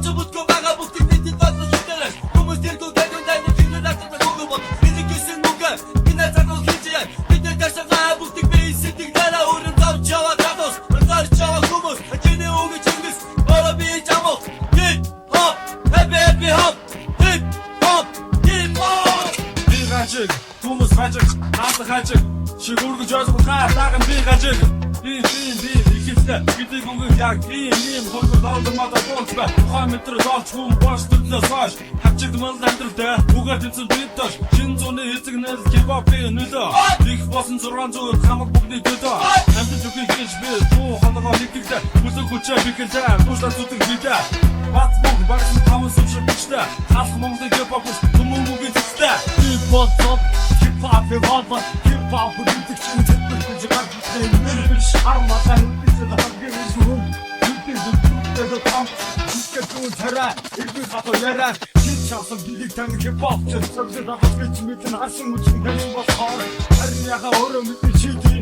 Чубутко байгаа бүгдийг бидний дотроо шүтээрэй. Хүмүүс тэргүй гэдэг дайны хинээр татдаг үгүй бол бидний гисэн нүгэ гинэ цагуул хийжээ. Бидний ташгаа бүгдийг бие сэтг дараа өрн завж яваа гадос. Гарч яваа хүмүүс чиний үгүй чингис ора би жамок. Hip hop happy hop hip hop hip hop. Би гажиг хүмүүс гажиг хаалт гажиг шигүргэж ойлгох хаалаган би гажиг би ихэнхдээ бидний гүнг яг ийм хөлбөр даалдмада болцбай ухаан метр залч хүм бош төдлөөс хойш хавчиг мал амьдралтай үгээр тэнцэн биташ шин зуны эцэгнээс хипхопын нөлөө их босон 600 хамаг бүгдний төдөө амьд зүгний гэж би туу ханага нэгдэгтэй бүсэг хүчээ бихэлтэй бүслэн зүтэг бидээ бат бүгд багс таван сүчр бичтэй халах Монголын хипхоп хүмүүнгийн цэцтэй Hip-hop, hip-hop, hip-hop, бүгдийг чинь зөвхөн гарч ирсэн шарматан үтсэл хагас юм. Бүгдээ том бүгдээ тараа ирдэг хатуу яраа чи чавсан билиг тань хипхоп зөвхөн давхаж мэдэн хасан үчин гэрэн болохоор харин яха өөрөө мэдэн чийдээ.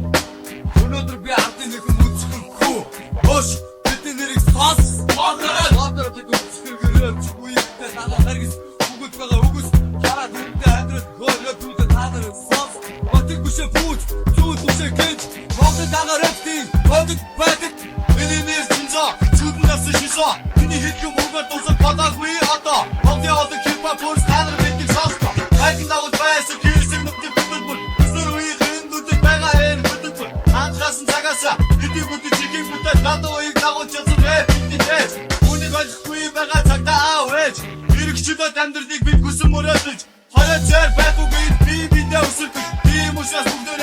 Өнөөдөр би ардын нэг үзэхгүй. Хош бидний нэрийг сас. Гадар тэг үзэхгээрээ чүгүйтэй танаа харгас үгүйт байгаа үгүйс хараад үнтэй амьдрал хөөрөө түүдэ тадар сас. Батик бүшээ пүүч зүүд бүшээ гэнч Монгол тагаар рэптийн бодит байдаг. Миний нэр Чинзо зүуднээс шишоо. Миний хэдхэн мөнгөөр тусах бадаггүй одоо. Монголын одоо хипхоп бүрс танаар мэддэг сонсоо. Хайгын дагуу байсан хийсэн нүгтэй бүдэл сүрвийн дэндүүд байгаа энэ бүдэл. Анхаасан цагаасаа хэдий бүдэл чигийн бүдэл гадаа уяг дагуулж чадсан бэ бидээс. Үнийг ойлгохгүй байгаа цагтаа аавэж. Иргэчдод амьдралыг бид хүсэн мөрөөдөж. Хараа зэр байгуугүй би биндээ өсөлдөг. Тийм учраас бүгд